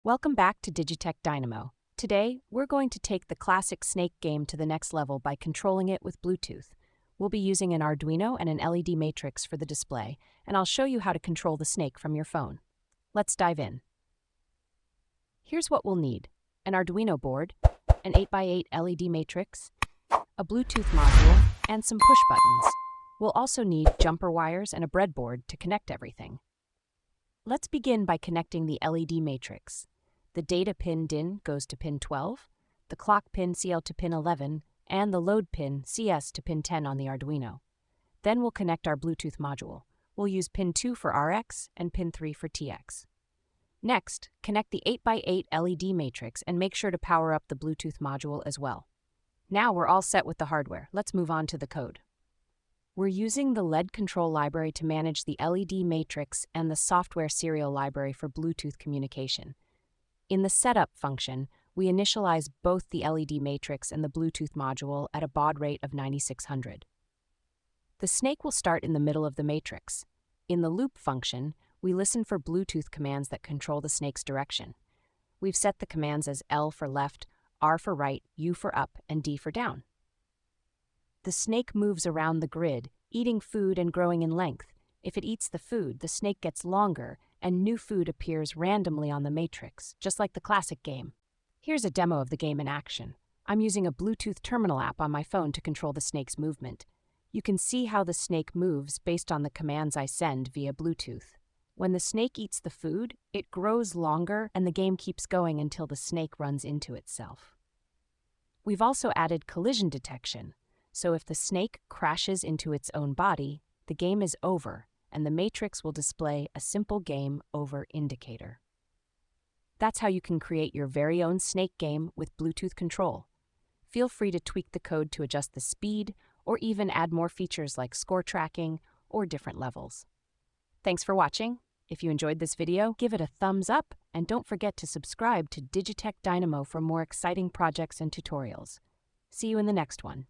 Welcome back to DigiTech Dynamo. Today, we're going to take the classic snake game to the next level by controlling it with Bluetooth. We'll be using an Arduino and an LED matrix for the display, and I'll show you how to control the snake from your phone. Let's dive in. Here's what we'll need: an Arduino board, an 8x8 LED matrix, a Bluetooth module, and some push buttons. We'll also need jumper wires and a breadboard to connect everything. Let's begin by connecting the LED matrix. The data pin DIN goes to pin 12, the clock pin CL to pin 11, and the load pin CS to pin 10 on the Arduino. Then we'll connect our Bluetooth module. We'll use pin 2 for RX and pin 3 for TX. Next, connect the 8x8 LED matrix and make sure to power up the Bluetooth module as well. Now we're all set with the hardware. Let's move on to the code. We're using the LED control library to manage the LED matrix and the software serial library for Bluetooth communication. In the setup function, we initialize both the LED matrix and the Bluetooth module at a baud rate of 9600. The snake will start in the middle of the matrix. In the loop function, we listen for Bluetooth commands that control the snake's direction. We've set the commands as L for left, R for right, U for up, and D for down. The snake moves around the grid, eating food and growing in length. If it eats the food, the snake gets longer, and new food appears randomly on the matrix, just like the classic game. Here's a demo of the game in action. I'm using a Bluetooth terminal app on my phone to control the snake's movement. You can see how the snake moves based on the commands I send via Bluetooth. When the snake eats the food, it grows longer, and the game keeps going until the snake runs into itself. We've also added collision detection. So if the snake crashes into its own body, the game is over, and the matrix will display a simple game over indicator. That's how you can create your very own snake game with Bluetooth control. Feel free to tweak the code to adjust the speed, or even add more features like score tracking or different levels. Thanks for watching. If you enjoyed this video, give it a thumbs up, and don't forget to subscribe to DigiTech Dynamo for more exciting projects and tutorials. See you in the next one.